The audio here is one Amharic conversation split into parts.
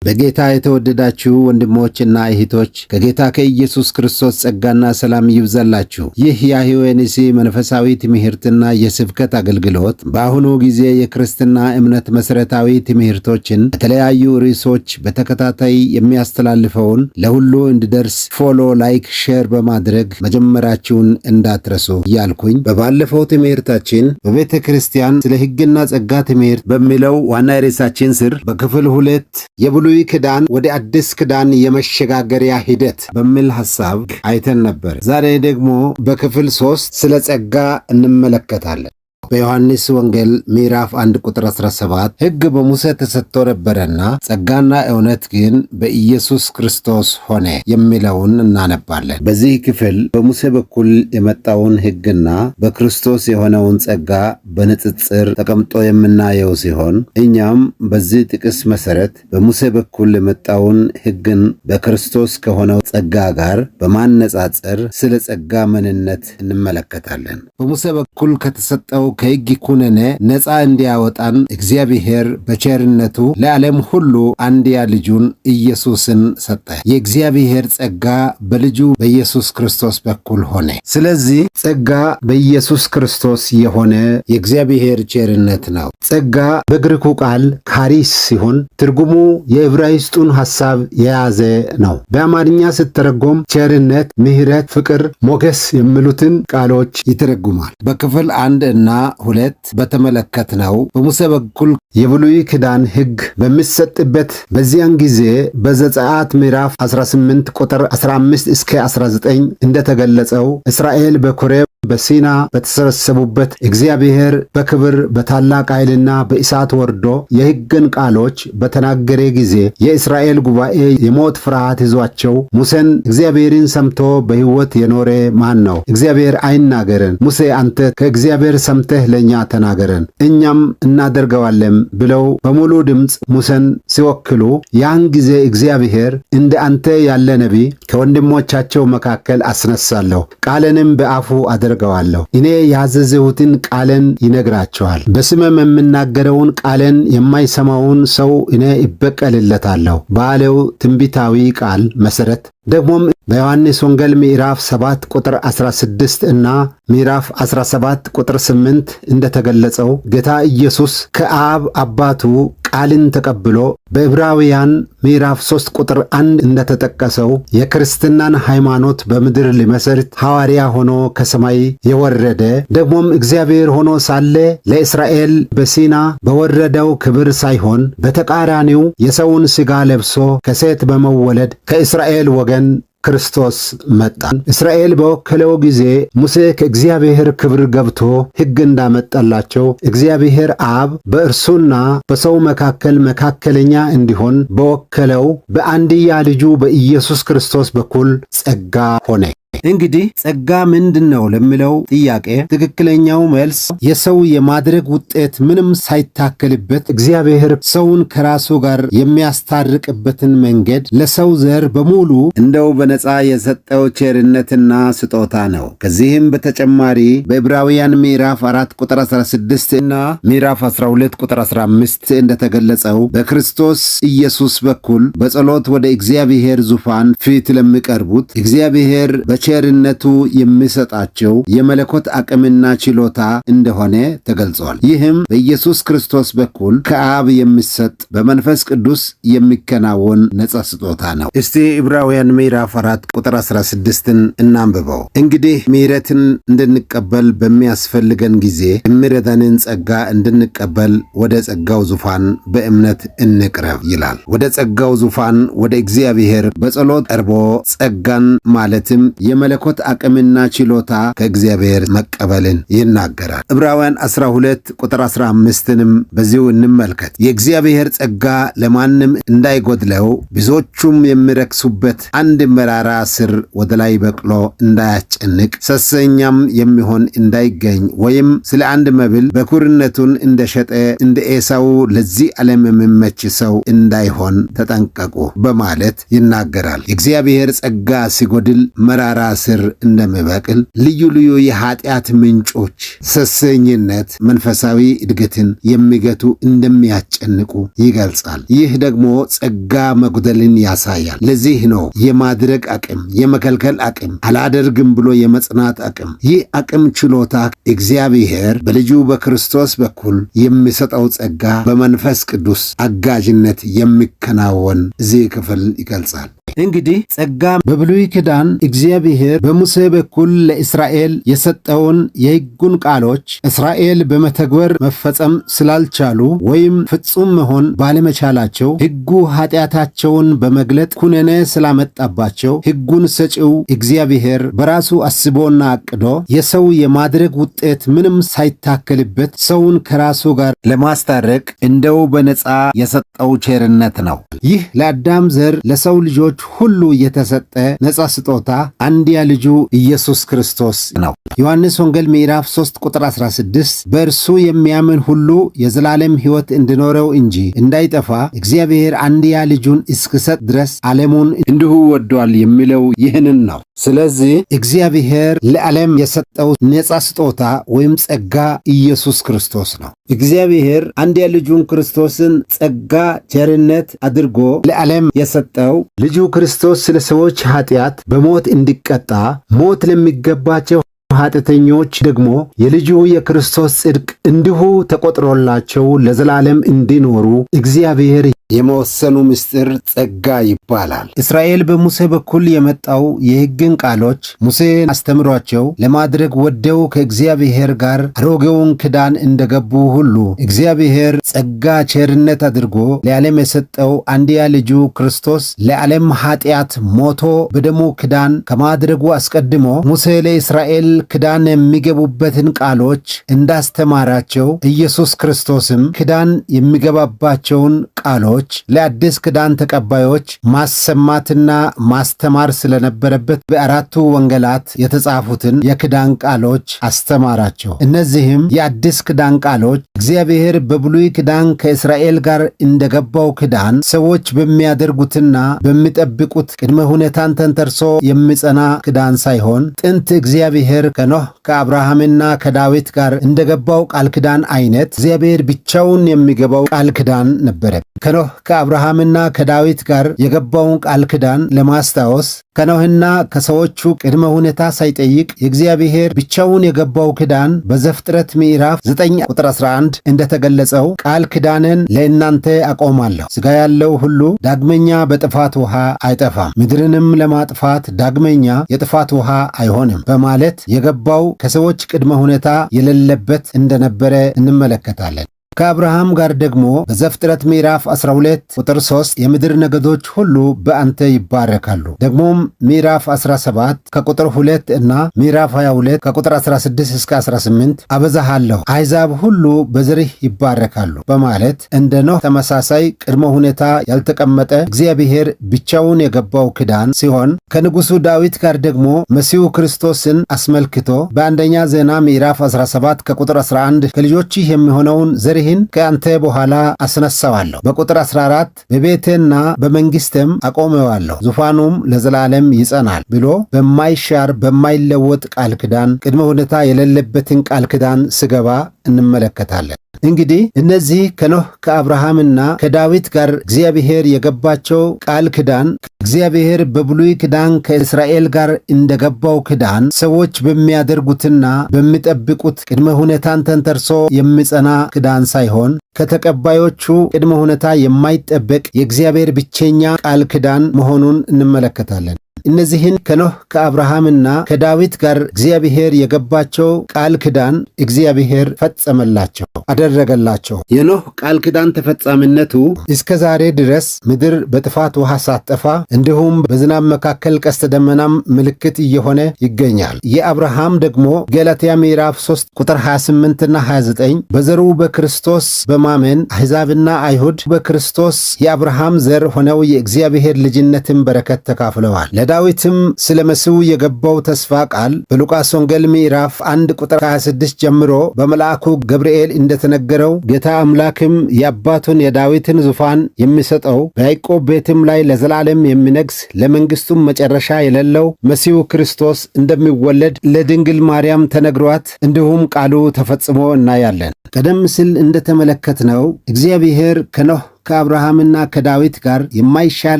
በጌታ የተወደዳችሁ ወንድሞችና እህቶች ከጌታ ከኢየሱስ ክርስቶስ ጸጋና ሰላም ይብዛላችሁ። ይህ የአህዌንሲ መንፈሳዊ ትምህርትና የስብከት አገልግሎት በአሁኑ ጊዜ የክርስትና እምነት መሠረታዊ ትምህርቶችን በተለያዩ ርዕሶች በተከታታይ የሚያስተላልፈውን ለሁሉ እንዲደርስ ፎሎ፣ ላይክ፣ ሼር በማድረግ መጀመራችሁን እንዳትረሱ እያልኩኝ በባለፈው ትምህርታችን በቤተ ክርስቲያን ስለ ሕግና ጸጋ ትምህርት በሚለው ዋና ርዕሳችን ስር በክፍል 2 የብሉይ ኪዳን ወደ አዲስ ኪዳን የመሸጋገሪያ ሂደት በሚል ሐሳብ አይተን ነበር። ዛሬ ደግሞ በክፍል 3 ስለ ጸጋ እንመለከታለን። በዮሐንስ ወንጌል ምዕራፍ 1 ቁጥር 17 ሕግ በሙሴ ተሰጥቶ ነበረና ጸጋና እውነት ግን በኢየሱስ ክርስቶስ ሆነ የሚለውን እናነባለን። በዚህ ክፍል በሙሴ በኩል የመጣውን ሕግና በክርስቶስ የሆነውን ጸጋ በንጽጽር ተቀምጦ የምናየው ሲሆን እኛም በዚህ ጥቅስ መሰረት በሙሴ በኩል የመጣውን ሕግን በክርስቶስ ከሆነው ጸጋ ጋር በማነጻጸር ስለ ጸጋ ምንነት እንመለከታለን። በሙሴ በኩል ከተሰጠው ከሕግ ኩነኔ ነፃ እንዲያወጣን እግዚአብሔር በቸርነቱ ለዓለም ሁሉ አንድያ ልጁን ኢየሱስን ሰጠ። የእግዚአብሔር ጸጋ በልጁ በኢየሱስ ክርስቶስ በኩል ሆነ። ስለዚህ ጸጋ በኢየሱስ ክርስቶስ የሆነ የእግዚአብሔር ቸርነት ነው። ጸጋ በግሪኩ ቃል ካሪስ ሲሆን ትርጉሙ የዕብራይስጡን ሐሳብ የያዘ ነው። በአማርኛ ስትተረጎም ቸርነት፣ ምሕረት፣ ፍቅር፣ ሞገስ የሚሉትን ቃሎች ይተረጉማል። በክፍል 1 እና 2 በተመለከትነው በሙሴ በኩል የብሉይ ኪዳን ሕግ በሚሰጥበት በዚያን ጊዜ በዘጸአት ምዕራፍ 18 ቁጥር 15 እስከ 19 እንደተገለጸው እስራኤል በኮሬብ በሲና በተሰበሰቡበት እግዚአብሔር በክብር በታላቅ ኃይልና በእሳት ወርዶ የሕግን ቃሎች በተናገረ ጊዜ የእስራኤል ጉባኤ የሞት ፍርሃት ይዟቸው ሙሴን እግዚአብሔርን ሰምቶ በሕይወት የኖረ ማን ነው? እግዚአብሔር አይናገረን፣ ሙሴ አንተ ከእግዚአብሔር ሰምተህ ለእኛ ተናገረን፣ እኛም እናደርገዋለን ብለው በሙሉ ድምፅ ሙሴን ሲወክሉ ያን ጊዜ እግዚአብሔር እንደ አንተ ያለ ነቢይ ከወንድሞቻቸው መካከል አስነሳለሁ፣ ቃልንም በአፉ አደርገዋለሁ፣ እኔ ያዘዝሁትን ቃልን ይነግራቸዋል። በስሜም የምናገረውን ቃልን የማይሰማውን ሰው እኔ ይበቀልለታለሁ ባለው ትንቢታዊ ቃል መሰረት ደግሞም በዮሐንስ ወንጌል ምዕራፍ 7 ቁጥር 16 እና ምዕራፍ 17 ቁጥር 8 እንደተገለጸው ጌታ ኢየሱስ ከአብ አባቱ ቃልን ተቀብሎ በዕብራውያን ምዕራፍ 3 ቁጥር 1 እንደተጠቀሰው የክርስትናን ሃይማኖት በምድር ሊመሰርት ሐዋርያ ሆኖ ከሰማይ የወረደ ደግሞም እግዚአብሔር ሆኖ ሳለ ለእስራኤል በሲና በወረደው ክብር ሳይሆን በተቃራኒው የሰውን ሥጋ ለብሶ ከሴት በመወለድ ከእስራኤል ወገን ክርስቶስ መጣ። እስራኤል በወከለው ጊዜ ሙሴ ከእግዚአብሔር ክብር ገብቶ ሕግ እንዳመጣላቸው እግዚአብሔር አብ በእርሱና በሰው መካከል መካከለኛ እንዲሆን በወከለው በአንድያ ልጁ በኢየሱስ ክርስቶስ በኩል ጸጋ ሆነ። እንግዲህ ጸጋ ምንድን ነው ለሚለው ጥያቄ ትክክለኛው መልስ የሰው የማድረግ ውጤት ምንም ሳይታከልበት እግዚአብሔር ሰውን ከራሱ ጋር የሚያስታርቅበትን መንገድ ለሰው ዘር በሙሉ እንደው በነፃ የሰጠው ቸርነትና ስጦታ ነው። ከዚህም በተጨማሪ በዕብራውያን ምዕራፍ 4 ቁጥር 16 እና ምዕራፍ 12 ቁጥር 15 እንደተገለጸው በክርስቶስ ኢየሱስ በኩል በጸሎት ወደ እግዚአብሔር ዙፋን ፊት ለሚቀርቡት እግዚአብሔር ቸርነቱ የሚሰጣቸው የመለኮት አቅምና ችሎታ እንደሆነ ተገልጿል። ይህም በኢየሱስ ክርስቶስ በኩል ከአብ የሚሰጥ በመንፈስ ቅዱስ የሚከናወን ነጻ ስጦታ ነው። እስቲ ዕብራውያን ምዕራፍ 4 ቁጥር 16ን እናንብበው። እንግዲህ ምሕረትን እንድንቀበል በሚያስፈልገን ጊዜ የሚረዳንን ጸጋ እንድንቀበል ወደ ጸጋው ዙፋን በእምነት እንቅረብ ይላል። ወደ ጸጋው ዙፋን ወደ እግዚአብሔር በጸሎት ቀርቦ ጸጋን ማለትም የመለኮት አቅምና ችሎታ ከእግዚአብሔር መቀበልን ይናገራል። ዕብራውያን 12 ቁጥር 15ንም በዚሁ እንመልከት። የእግዚአብሔር ጸጋ ለማንም እንዳይጎድለው ብዙዎቹም የሚረክሱበት አንድ መራራ ስር ወደ ላይ በቅሎ እንዳያስጨንቅ ሰሰኛም የሚሆን እንዳይገኝ ወይም ስለ አንድ መብል በኩርነቱን እንደሸጠ እንደ ኤሳው ለዚህ ዓለም የሚመች ሰው እንዳይሆን ተጠንቀቁ በማለት ይናገራል። የእግዚአብሔር ጸጋ ሲጎድል መራራ ስር እንደሚበቅል ልዩ ልዩ የኃጢአት ምንጮች ሰሰኝነት መንፈሳዊ እድገትን የሚገቱ እንደሚያስጨንቁ ይገልጻል። ይህ ደግሞ ጸጋ መጉደልን ያሳያል። ለዚህ ነው የማድረግ አቅም፣ የመከልከል አቅም፣ አላደርግም ብሎ የመጽናት አቅም፣ ይህ አቅም ችሎታ እግዚአብሔር በልጁ በክርስቶስ በኩል የሚሰጠው ጸጋ በመንፈስ ቅዱስ አጋዥነት የሚከናወን እዚህ ክፍል ይገልጻል። እንግዲህ ጸጋ በብሉይ ኪዳን እግዚአብሔር በሙሴ በኩል ለእስራኤል የሰጠውን የሕጉን ቃሎች እስራኤል በመተግበር መፈጸም ስላልቻሉ ወይም ፍጹም መሆን ባለመቻላቸው ሕጉ ኃጢአታቸውን በመግለጥ ኩነኔ ስላመጣባቸው ሕጉን ሰጪው እግዚአብሔር በራሱ አስቦና አቅዶ የሰው የማድረግ ውጤት ምንም ሳይታከልበት ሰውን ከራሱ ጋር ለማስታረቅ እንደው በነፃ የሰጠው ቸርነት ነው። ይህ ለአዳም ዘር ለሰው ልጆች ሁሉ የተሰጠ ነፃ ስጦታ አንድያ ልጁ ኢየሱስ ክርስቶስ ነው። ዮሐንስ ወንጌል ምዕራፍ 3 ቁጥር 16 በእርሱ የሚያምን ሁሉ የዘላለም ሕይወት እንዲኖረው እንጂ እንዳይጠፋ እግዚአብሔር አንድያ ልጁን እስኪሰጥ ድረስ ዓለሙን እንዲሁ ወዷል የሚለው ይህንን ነው። ስለዚህ እግዚአብሔር ለዓለም የሰጠው ነፃ ስጦታ ወይም ጸጋ ኢየሱስ ክርስቶስ ነው። እግዚአብሔር አንድያ ልጁን ክርስቶስን ጸጋ ቸርነት አድርጎ ለዓለም የሰጠው ልጁ ክርስቶስ ስለ ሰዎች ኃጢአት በሞት እንዲቀጣ ሞት ለሚገባቸው ኃጢአተኞች ደግሞ የልጁ የክርስቶስ ጽድቅ እንዲሁ ተቆጥሮላቸው ለዘላለም እንዲኖሩ እግዚአብሔር የመወሰኑ ምስጢር ጸጋ ይባላል። እስራኤል በሙሴ በኩል የመጣው የሕግን ቃሎች ሙሴ አስተምሯቸው ለማድረግ ወደው ከእግዚአብሔር ጋር አሮጌውን ኪዳን እንደገቡ ሁሉ እግዚአብሔር ጸጋ ቸርነት አድርጎ ለዓለም የሰጠው አንድያ ልጁ ክርስቶስ ለዓለም ኃጢአት ሞቶ በደሙ ኪዳን ከማድረጉ አስቀድሞ ሙሴ ለእስራኤል ኪዳን የሚገቡበትን ቃሎች እንዳስተማራቸው ኢየሱስ ክርስቶስም ኪዳን የሚገባባቸውን ቃሎች ለአዲስ ኪዳን ተቀባዮች ማሰማትና ማስተማር ስለነበረበት በአራቱ ወንጌላት የተጻፉትን የኪዳን ቃሎች አስተማራቸው። እነዚህም የአዲስ ኪዳን ቃሎች እግዚአብሔር በብሉይ ኪዳን ከእስራኤል ጋር እንደገባው ኪዳን ሰዎች በሚያደርጉትና በሚጠብቁት ቅድመ ሁኔታን ተንተርሶ የሚጸና ኪዳን ሳይሆን ጥንት እግዚአብሔር ከኖህ ከአብርሃምና ከዳዊት ጋር እንደገባው ቃል ኪዳን አይነት እግዚአብሔር ብቻውን የሚገባው ቃል ኪዳን ነበረ። ከኖህ ከአብርሃምና ከዳዊት ጋር የገባውን ቃል ኪዳን ለማስታወስ ከኖህና ከሰዎቹ ቅድመ ሁኔታ ሳይጠይቅ የእግዚአብሔር ብቻውን የገባው ኪዳን በዘፍጥረት ምዕራፍ 9 ቁጥር 11 እንደተገለጸው ቃል ኪዳንን ለእናንተ አቆማለሁ፣ ሥጋ ያለው ሁሉ ዳግመኛ በጥፋት ውሃ አይጠፋም፣ ምድርንም ለማጥፋት ዳግመኛ የጥፋት ውሃ አይሆንም በማለት የገባው ከሰዎች ቅድመ ሁኔታ የሌለበት እንደነበረ እንመለከታለን። ከአብርሃም ጋር ደግሞ በዘፍጥረት ምዕራፍ 12 ቁጥር 3 የምድር ነገዶች ሁሉ በአንተ ይባረካሉ። ደግሞም ምዕራፍ 17 ከቁጥር 2 እና ምዕራፍ 22 ከቁጥር 16 እስከ 18 አበዛሃለሁ፣ አሕዛብ ሁሉ በዘርህ ይባረካሉ በማለት እንደ ኖህ ተመሳሳይ ቅድመ ሁኔታ ያልተቀመጠ እግዚአብሔር ብቻውን የገባው ኪዳን ሲሆን ከንጉሡ ዳዊት ጋር ደግሞ መሲሁ ክርስቶስን አስመልክቶ በአንደኛ ዜና ምዕራፍ 17 ከቁጥር 11 ከልጆችህ የሚሆነውን ዘርህ ከአንተ በኋላ አስነሳዋለሁ፣ በቁጥር 14 በቤቴና በመንግሥቴም አቆመዋለሁ፣ ዙፋኑም ለዘላለም ይጸናል ብሎ በማይሻር በማይለወጥ ቃል ኪዳን ቅድመ ሁኔታ የሌለበትን ቃል ኪዳን ሲገባ እንመለከታለን። እንግዲህ እነዚህ ከኖህ ከአብርሃምና ከዳዊት ጋር እግዚአብሔር የገባቸው ቃል ኪዳን እግዚአብሔር በብሉይ ኪዳን ከእስራኤል ጋር እንደገባው ኪዳን ሰዎች በሚያደርጉትና በሚጠብቁት ቅድመ ሁኔታን ተንተርሶ የሚጸና ኪዳን ሳይሆን ከተቀባዮቹ ቅድመ ሁኔታ የማይጠበቅ የእግዚአብሔር ብቸኛ ቃል ኪዳን መሆኑን እንመለከታለን። እነዚህን ከኖህ ከአብርሃምና ከዳዊት ጋር እግዚአብሔር የገባቸው ቃል ኪዳን እግዚአብሔር ፈጸመላቸው፣ አደረገላቸው። የኖህ ቃል ኪዳን ተፈጻሚነቱ እስከ ዛሬ ድረስ ምድር በጥፋት ውሃ ሳትጠፋ እንዲሁም በዝናብ መካከል ቀስተ ደመናም ምልክት እየሆነ ይገኛል። የአብርሃም ደግሞ ገላትያ ምዕራፍ 3 ቁጥር 28ና 29 በዘሩ በክርስቶስ በማመን አሕዛብና አይሁድ በክርስቶስ የአብርሃም ዘር ሆነው የእግዚአብሔር ልጅነትን በረከት ተካፍለዋል። ለዳዊትም ስለ መሲሁ የገባው ተስፋ ቃል በሉቃስ ወንጌል ምዕራፍ 1 ቁጥር 26 ጀምሮ በመልአኩ ገብርኤል እንደተነገረው ጌታ አምላክም የአባቱን የዳዊትን ዙፋን የሚሰጠው በያዕቆብ ቤትም ላይ ለዘላለም የሚነግስ ለመንግስቱም መጨረሻ የሌለው መሲሁ ክርስቶስ እንደሚወለድ ለድንግል ማርያም ተነግሯት እንዲሁም ቃሉ ተፈጽሞ እናያለን። ቀደም ሲል እንደተመለከትነው እግዚአብሔር ከኖህ ከአብርሃምና ከዳዊት ጋር የማይሻር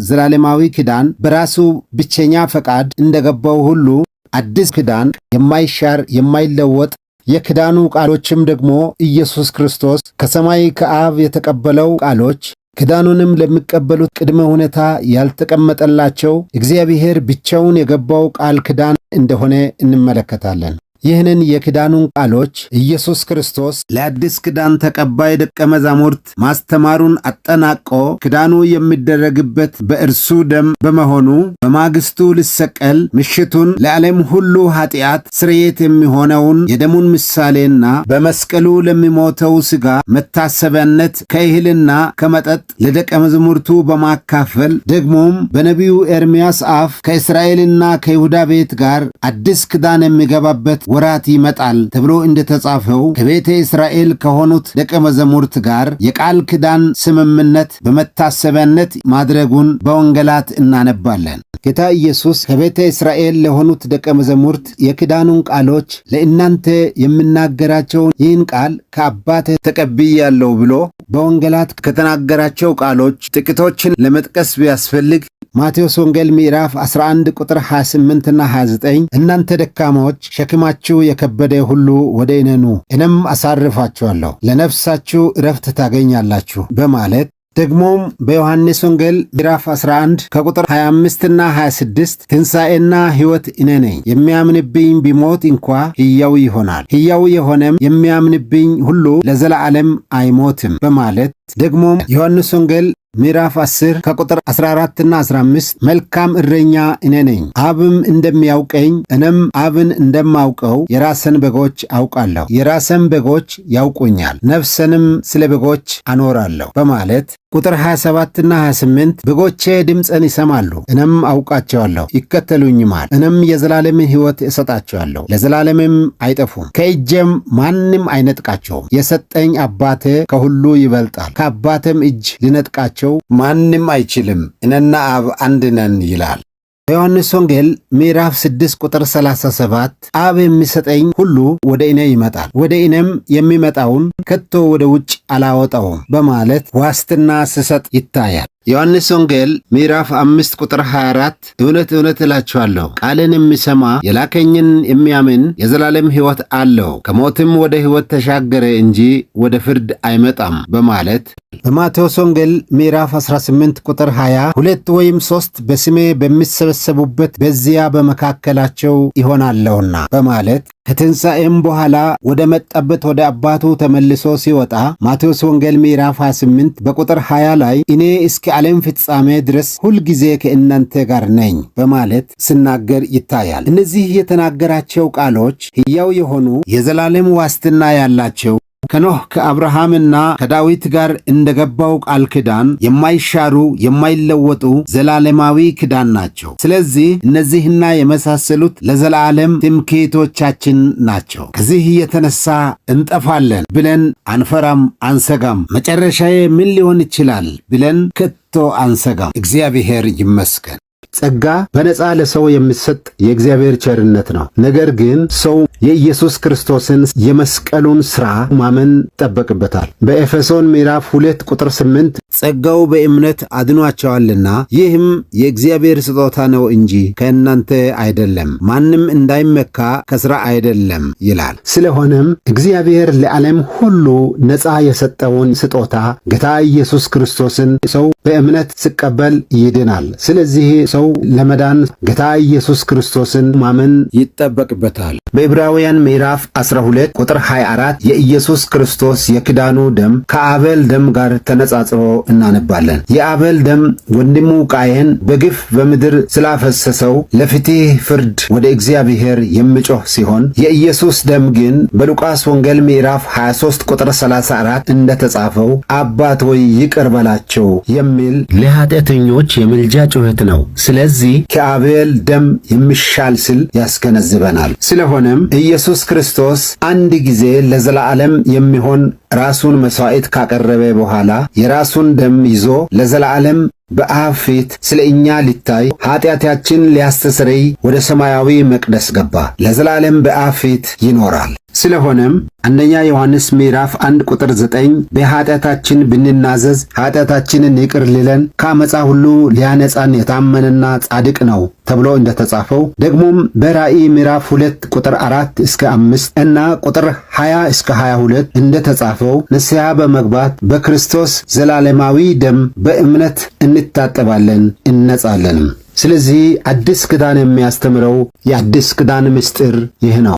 ዘላለማዊ ኪዳን በራሱ ብቸኛ ፈቃድ እንደገባው ሁሉ አዲስ ኪዳን የማይሻር የማይለወጥ የኪዳኑ ቃሎችም ደግሞ ኢየሱስ ክርስቶስ ከሰማይ ከአብ የተቀበለው ቃሎች ኪዳኑንም ለሚቀበሉት ቅድመ ሁኔታ ያልተቀመጠላቸው እግዚአብሔር ብቻውን የገባው ቃል ኪዳን እንደሆነ እንመለከታለን። ይህንን የኪዳኑን ቃሎች ኢየሱስ ክርስቶስ ለአዲስ ኪዳን ተቀባይ ደቀ መዛሙርት ማስተማሩን አጠናቆ ኪዳኑ የሚደረግበት በእርሱ ደም በመሆኑ በማግስቱ ሊሰቀል ምሽቱን ለዓለም ሁሉ ኃጢአት ስርየት የሚሆነውን የደሙን ምሳሌና በመስቀሉ ለሚሞተው ሥጋ መታሰቢያነት ከእህልና ከመጠጥ ለደቀ መዛሙርቱ በማካፈል ደግሞም በነቢዩ ኤርምያስ አፍ ከእስራኤልና ከይሁዳ ቤት ጋር አዲስ ኪዳን የሚገባበት ወራት ይመጣል ተብሎ እንደተጻፈው ከቤተ እስራኤል ከሆኑት ደቀ መዛሙርት ጋር የቃል ኪዳን ስምምነት በመታሰቢያነት ማድረጉን በወንጌላት እናነባለን። ጌታ ኢየሱስ ከቤተ እስራኤል ለሆኑት ደቀ መዛሙርት የኪዳኑን ቃሎች ለእናንተ የምናገራቸውን ይህን ቃል ከአባቴ ተቀብያለሁ ብሎ በወንጌላት ከተናገራቸው ቃሎች ጥቂቶችን ለመጥቀስ ቢያስፈልግ ማቴዎስ ወንጌል ምዕራፍ 11 ቁጥር 28 እና 29 እናንተ ደካሞች ሸክማችሁ የከበደ ሁሉ ወደ እኔ ኑ እኔም አሳርፋችኋለሁ ለነፍሳችሁ ዕረፍት ታገኛላችሁ በማለት ደግሞም በዮሐንስ ወንጌል ምዕራፍ 11 ከቁጥር 25 እና 26 ትንሣኤና ሕይወት እኔ ነኝ የሚያምንብኝ ቢሞት እንኳ ሕያው ይሆናል ሕያው የሆነም የሚያምንብኝ ሁሉ ለዘላለም አይሞትም በማለት ደግሞም ዮሐንስ ወንጌል ምዕራፍ 10 ከቁጥር 14 እና 15 መልካም እረኛ እኔ ነኝ አብም እንደሚያውቀኝ እኔም አብን እንደማውቀው የራሴን በጎች አውቃለሁ የራሴን በጎች ያውቁኛል ነፍሴንም ስለ በጎች አኖራለሁ በማለት ቁጥር 27 እና 28 በጎቼ ድምፄን ይሰማሉ እኔም አውቃቸዋለሁ ይከተሉኝማል እኔም የዘላለም ሕይወት እሰጣቸዋለሁ ለዘላለምም አይጠፉም ከእጄም ማንም አይነጥቃቸውም የሰጠኝ አባቴ ከሁሉ ይበልጣል ከአባቴም እጅ ሊነጥቃቸው ማንም አይችልም እኔና አብ አንድ ነን ይላል። በዮሐንስ ወንጌል ምዕራፍ 6 ቁጥር 37 አብ የሚሰጠኝ ሁሉ ወደ እኔ ይመጣል ወደ እኔም የሚመጣውን ከቶ ወደ ውጭ አላወጣውም በማለት ዋስትና ሲሰጥ ይታያል። ዮሐንስ ወንጌል ምዕራፍ 5 ቁጥር 24 እውነት እውነት እላችኋለሁ ቃልን የሚሰማ የላከኝን የሚያምን የዘላለም ሕይወት አለው ከሞትም ወደ ሕይወት ተሻገረ እንጂ ወደ ፍርድ አይመጣም በማለት በማቴዎስ ወንጌል ምዕራፍ 18 ቁጥር 20 ሁለት ወይም ሦስት በስሜ በሚሰበሰቡበት በዚያ በመካከላቸው ይሆናለሁና በማለት ከትንሣኤም በኋላ ወደ መጣበት ወደ አባቱ ተመልሶ ሲወጣ ማቴዎስ ወንጌል ምዕራፍ 28 በቁጥር 20 ላይ እኔ እስከ ዓለም ፍጻሜ ድረስ ሁልጊዜ ከእናንተ ጋር ነኝ በማለት ሲናገር ይታያል። እነዚህ የተናገራቸው ቃሎች ሕያው የሆኑ የዘላለም ዋስትና ያላቸው ከኖህ ከአብርሃምና ከዳዊት ጋር እንደገባው ቃል ኪዳን የማይሻሩ የማይለወጡ ዘላለማዊ ኪዳን ናቸው። ስለዚህ እነዚህና የመሳሰሉት ለዘላለም ትምክህቶቻችን ናቸው። ከዚህ የተነሳ እንጠፋለን ብለን አንፈራም፣ አንሰጋም። መጨረሻዬ ምን ሊሆን ይችላል ብለን ከቶ አንሰጋም። እግዚአብሔር ይመስገን። ጸጋ በነፃ ለሰው የሚሰጥ የእግዚአብሔር ቸርነት ነው። ነገር ግን ሰው የኢየሱስ ክርስቶስን የመስቀሉን ሥራ ማመን ይጠበቅበታል። በኤፌሶን ምዕራፍ 2 ቁጥር 8 ጸጋው በእምነት አድኗቸዋልና ይህም የእግዚአብሔር ስጦታ ነው እንጂ ከእናንተ አይደለም፣ ማንም እንዳይመካ ከሥራ አይደለም ይላል። ስለሆነም እግዚአብሔር ለዓለም ሁሉ ነፃ የሰጠውን ስጦታ ጌታ ኢየሱስ ክርስቶስን ሰው በእምነት ሲቀበል ይድናል። ስለዚህ ሰው ለመዳን ጌታ ኢየሱስ ክርስቶስን ማመን ይጠበቅበታል። በዕብራውያን ምዕራፍ 12 ቁጥር 24 የኢየሱስ ክርስቶስ የኪዳኑ ደም ከአቤል ደም ጋር ተነጻጽሮ እናነባለን። የአቤል ደም ወንድሙ ቃየን በግፍ በምድር ስላፈሰሰው ለፍትህ ፍርድ ወደ እግዚአብሔር የሚጮህ ሲሆን የኢየሱስ ደም ግን በሉቃስ ወንጌል ምዕራፍ 23 ቁጥር 34 እንደተጻፈው አባት ሆይ ይቅር በላቸው የሚል ለኃጢአተኞች የምልጃ ጩኸት ነው። ስለዚህ ከአቤል ደም የሚሻል ስል ያስገነዝበናል። ስለሆነም ኢየሱስ ክርስቶስ አንድ ጊዜ ለዘላለም የሚሆን ራሱን መሥዋዕት ካቀረበ በኋላ የራሱን ደም ይዞ ለዘላለም በአብ ፊት ስለ እኛ ሊታይ ኃጢአታችን ሊያስተሰርይ ወደ ሰማያዊ መቅደስ ገባ። ለዘላለም በአብ ፊት ይኖራል። ስለሆነም አንደኛ ዮሐንስ ምዕራፍ 1 ቁጥር 9 በኃጢአታችን ብንናዘዝ ኃጢአታችንን ይቅር ሊለን ከአመፃ ሁሉ ሊያነጻን የታመነና ጻድቅ ነው ተብሎ እንደተጻፈው ደግሞም በራእይ ምዕራፍ 2 ቁጥር 4 እስከ 5 እና ቁጥር 20 እስከ 22 እንደተጻፈው ንስሐ በመግባት በክርስቶስ ዘላለማዊ ደም በእምነት እንታጠባለን እነጻለንም። ስለዚህ አዲስ ኪዳን የሚያስተምረው የአዲስ ኪዳን ምስጢር ይህ ነው።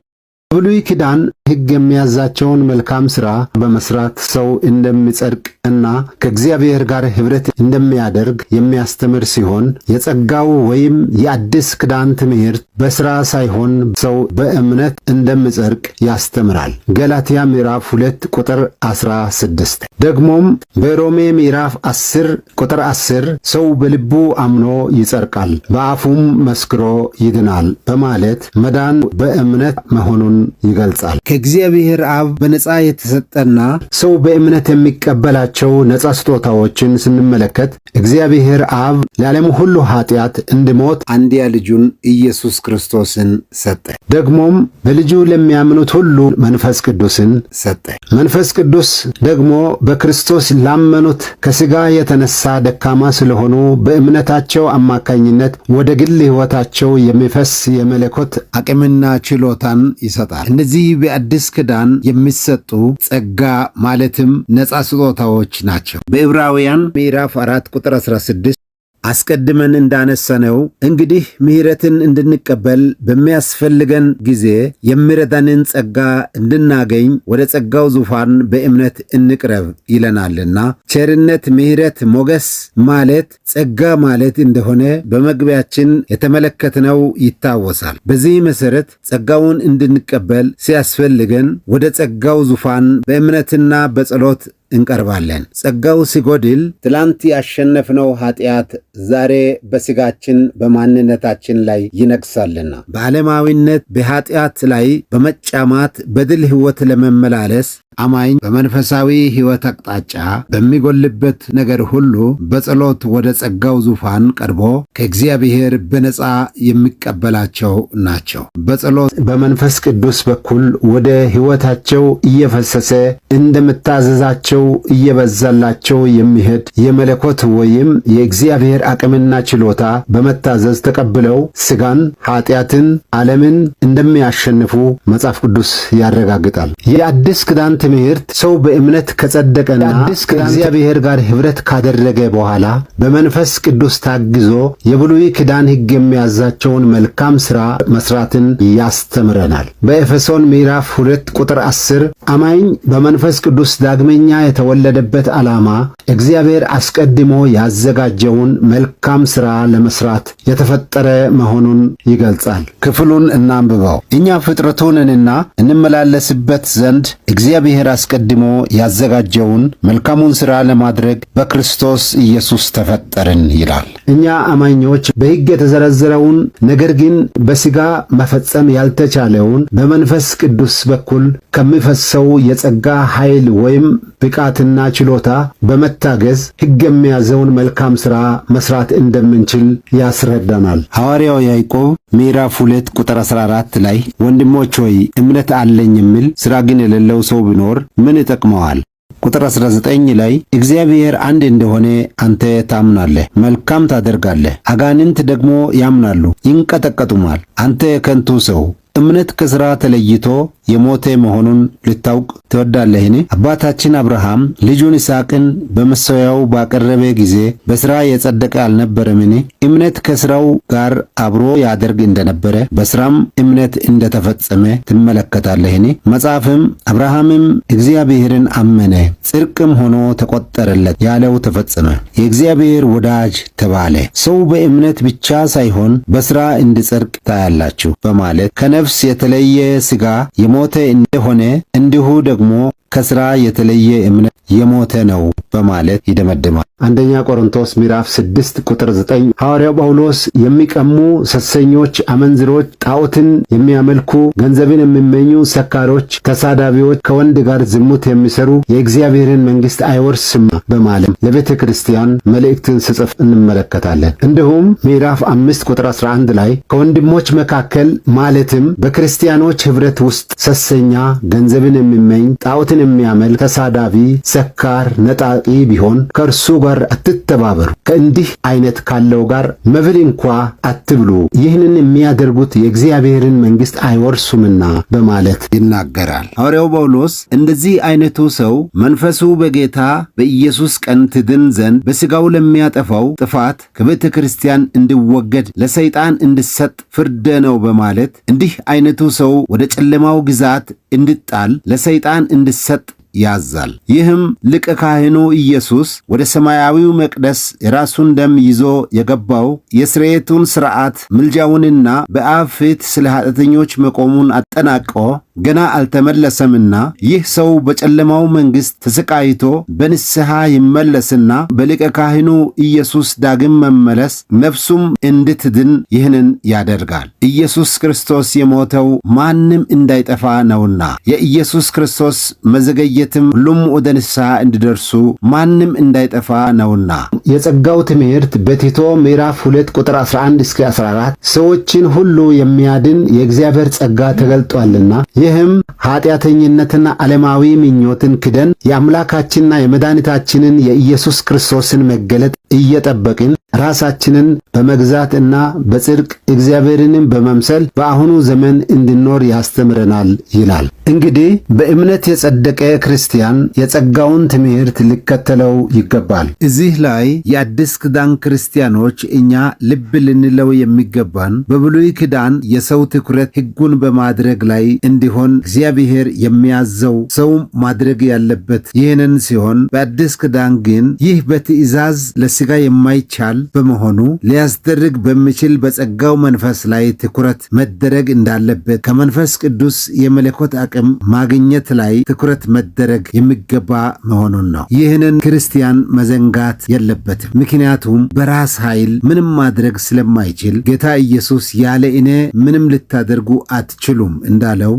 በብሉይ ኪዳን ሕግ የሚያዛቸውን መልካም ሥራ በመስራት ሰው እንደሚጸድቅ እና ከእግዚአብሔር ጋር ኅብረት እንደሚያደርግ የሚያስተምር ሲሆን የጸጋው ወይም የአዲስ ኪዳን ትምህርት በሥራ ሳይሆን ሰው በእምነት እንደሚጸድቅ ያስተምራል። ገላትያ ምዕራፍ 2 ቁጥር 16 ደግሞም በሮሜ ምዕራፍ 10 ቁጥር 10 ሰው በልቡ አምኖ ይጸድቃል በአፉም መስክሮ ይድናል በማለት መዳን በእምነት መሆኑን ይገልጻል። ከእግዚአብሔር አብ በነጻ የተሰጠና ሰው በእምነት የሚቀበላቸው ነጻ ስጦታዎችን ስንመለከት እግዚአብሔር አብ ለዓለም ሁሉ ኃጢአት እንዲሞት አንድያ ልጁን ኢየሱስ ክርስቶስን ሰጠ። ደግሞም በልጁ ለሚያምኑት ሁሉ መንፈስ ቅዱስን ሰጠ። መንፈስ ቅዱስ ደግሞ በክርስቶስ ላመኑት ከሥጋ የተነሳ ደካማ ስለሆኑ በእምነታቸው አማካኝነት ወደ ግል ሕይወታቸው የሚፈስ የመለኮት አቅምና ችሎታን ይሰጣል። እነዚህ በአዲስ ኪዳን የሚሰጡ ጸጋ ማለትም ነጻ ስጦታዎች ናቸው። በዕብራውያን ምዕራፍ 4 ቁጥር 16 አስቀድመን እንዳነሳነው እንግዲህ ምሕረትን እንድንቀበል በሚያስፈልገን ጊዜ የሚረዳንን ጸጋ እንድናገኝ ወደ ጸጋው ዙፋን በእምነት እንቅረብ ይለናልና ቸርነት፣ ምሕረት፣ ሞገስ ማለት ጸጋ ማለት እንደሆነ በመግቢያችን የተመለከትነው ይታወሳል። በዚህ መሠረት ጸጋውን እንድንቀበል ሲያስፈልገን ወደ ጸጋው ዙፋን በእምነትና በጸሎት እንቀርባለን። ጸጋው ሲጎድል ትላንት ያሸነፍነው ኃጢአት ዛሬ በሥጋችን በማንነታችን ላይ ይነግሳልና በዓለማዊነት በኃጢአት ላይ በመጫማት በድል ሕይወት ለመመላለስ አማኝ በመንፈሳዊ ሕይወት አቅጣጫ በሚጎልበት ነገር ሁሉ በጸሎት ወደ ጸጋው ዙፋን ቀርቦ ከእግዚአብሔር በነጻ የሚቀበላቸው ናቸው። በጸሎት በመንፈስ ቅዱስ በኩል ወደ ሕይወታቸው እየፈሰሰ እንደምታዘዛቸው እየበዛላቸው የሚሄድ የመለኮት ወይም የእግዚአብሔር አቅምና ችሎታ በመታዘዝ ተቀብለው ሥጋን፣ ኃጢአትን፣ ዓለምን እንደሚያሸንፉ መጽሐፍ ቅዱስ ያረጋግጣል። የአዲስ ኪዳን ትምህርት ሰው በእምነት ከጸደቀና ከእግዚአብሔር ጋር ኅብረት ካደረገ በኋላ በመንፈስ ቅዱስ ታግዞ የብሉይ ኪዳን ሕግ የሚያዛቸውን መልካም ሥራ መስራትን ያስተምረናል። በኤፌሶን ምዕራፍ 2 ቁጥር 10 አማኝ በመንፈስ ቅዱስ ዳግመኛ የተወለደበት ዓላማ እግዚአብሔር አስቀድሞ ያዘጋጀውን መልካም ሥራ ለመስራት የተፈጠረ መሆኑን ይገልጻል። ክፍሉን እናንብበው። እኛ ፍጥረቱ ነንና እንመላለስበት ዘንድ እግዚአብሔር አስቀድሞ ያዘጋጀውን መልካሙን ሥራ ለማድረግ በክርስቶስ ኢየሱስ ተፈጠርን ይላል። እኛ አማኞች በሕግ የተዘረዘረውን ነገር ግን በሥጋ መፈጸም ያልተቻለውን በመንፈስ ቅዱስ በኩል ከሚፈሰው የጸጋ ኃይል ወይም ብቃትና ችሎታ በመታገዝ ሕግ የሚያዘውን መልካም ሥራ መስራት እንደምንችል ያስረዳናል። ሐዋርያው ያዕቆብ ምዕራፍ 2 ቁጥር 14 ላይ ወንድሞች ሆይ እምነት አለኝ የሚል ሥራ ግን የሌለው ሰው ቢኖር ምን ይጠቅመዋል? ቁጥር 19 ላይ እግዚአብሔር አንድ እንደሆነ አንተ ታምናለህ፣ መልካም ታደርጋለህ። አጋንንት ደግሞ ያምናሉ ይንቀጠቀጡማል። አንተ ከንቱ ሰው እምነት ከሥራ ተለይቶ የሞተ መሆኑን ልታውቅ ትወዳለህን? አባታችን አብርሃም ልጁን ይስሐቅን በመሠዊያው ባቀረበ ጊዜ በሥራ የጸደቀ አልነበረምን? እምነት ከሥራው ጋር አብሮ ያደርግ እንደነበረ በሥራም እምነት እንደተፈጸመ ትመለከታለህን? መጽሐፍም አብርሃምም እግዚአብሔርን አመነ ጽድቅም ሆኖ ተቆጠረለት ያለው ተፈጸመ፣ የእግዚአብሔር ወዳጅ ተባለ። ሰው በእምነት ብቻ ሳይሆን በሥራ እንዲጸድቅ ታያላችሁ በማለት ከነፍስ የተለየ ሥጋ የሞተ እንደሆነ እንዲሁ ደግሞ ከሥራ የተለየ እምነት የሞተ ነው በማለት ይደመድማል። አንደኛ ቆሮንቶስ ምዕራፍ 6 ቁጥር 9 ሐዋርያው ጳውሎስ የሚቀሙ፣ ሰሰኞች፣ አመንዝሮች፣ ጣዖትን የሚያመልኩ፣ ገንዘብን የሚመኙ፣ ሰካሮች፣ ተሳዳቢዎች፣ ከወንድ ጋር ዝሙት የሚሰሩ የእግዚአብሔርን መንግሥት አይወርስም በማለት ለቤተ ክርስቲያን መልእክትን ሲጽፍ እንመለከታለን። እንዲሁም ምዕራፍ 5 ቁጥር 11 ላይ ከወንድሞች መካከል ማለትም በክርስቲያኖች ኅብረት ውስጥ ሰሰኛ፣ ገንዘብን የሚመኝ፣ ጣዖትን የሚያመልክ፣ ተሳዳቢ፣ ሰካር፣ ነጣቂ ቢሆን ከእርሱ ጋር አትተባበሩ፣ ከእንዲህ አይነት ካለው ጋር መብል እንኳ አትብሉ፣ ይህንን የሚያደርጉት የእግዚአብሔርን መንግሥት አይወርሱምና በማለት ይናገራል። ሐዋርያው ጳውሎስ እንደዚህ አይነቱ ሰው መንፈሱ በጌታ በኢየሱስ ቀን ትድን ዘንድ በሥጋው ለሚያጠፋው ጥፋት ከቤተ ክርስቲያን እንዲወገድ ለሰይጣን እንዲሰጥ ፍርድ ነው በማለት እንዲህ አይነቱ ሰው ወደ ጨለማው ግዛት እንዲጣል ለሰይጣን እንዲሰጥ ያዛል። ይህም ሊቀ ካህኑ ኢየሱስ ወደ ሰማያዊው መቅደስ የራሱን ደም ይዞ የገባው የስርየቱን ሥርዓት ምልጃውንና በአብ ፊት ስለ ኃጢአተኞች መቆሙን አጠናቆ ገና አልተመለሰምና ይህ ሰው በጨለማው መንግሥት ተሰቃይቶ በንስሐ ይመለስና በሊቀ ካህኑ ኢየሱስ ዳግም መመለስ ነፍሱም እንድትድን ይህንን ያደርጋል። ኢየሱስ ክርስቶስ የሞተው ማንም እንዳይጠፋ ነውና የኢየሱስ ክርስቶስ መዘገየትም ሁሉም ወደ ንስሐ እንዲደርሱ ማንም እንዳይጠፋ ነውና። የጸጋው ትምህርት በቲቶ ምዕራፍ 2 ቁጥር 11 እስከ 14 ሰዎችን ሁሉ የሚያድን የእግዚአብሔር ጸጋ ተገልጧልና ይህም ኃጢአተኝነትና ዓለማዊ ምኞትን ክደን የአምላካችንና የመድኃኒታችንን የኢየሱስ ክርስቶስን መገለጥ እየጠበቅን ራሳችንን በመግዛትና በጽድቅ እግዚአብሔርንም በመምሰል በአሁኑ ዘመን እንድኖር ያስተምረናል ይላል። እንግዲህ በእምነት የጸደቀ ክርስቲያን የጸጋውን ትምህርት ሊከተለው ይገባል። እዚህ ላይ የአዲስ ኪዳን ክርስቲያኖች እኛ ልብ ልንለው የሚገባን በብሉይ ኪዳን የሰው ትኩረት ሕጉን በማድረግ ላይ እንዲሆን እግዚአብሔር የሚያዘው ሰው ማድረግ ያለበት ይህንን ሲሆን፣ በአዲስ ኪዳን ግን ይህ በትእዛዝ ለሥጋ የማይቻል በመሆኑ ሊያስደርግ በሚችል በጸጋው መንፈስ ላይ ትኩረት መደረግ እንዳለበት ከመንፈስ ቅዱስ የመለኮት አቅም ማግኘት ላይ ትኩረት መደረግ የሚገባ መሆኑን ነው። ይህንን ክርስቲያን መዘንጋት የለበትም። ምክንያቱም በራስ ኃይል ምንም ማድረግ ስለማይችል ጌታ ኢየሱስ ያለ እኔ ምንም ልታደርጉ አትችሉም እንዳለው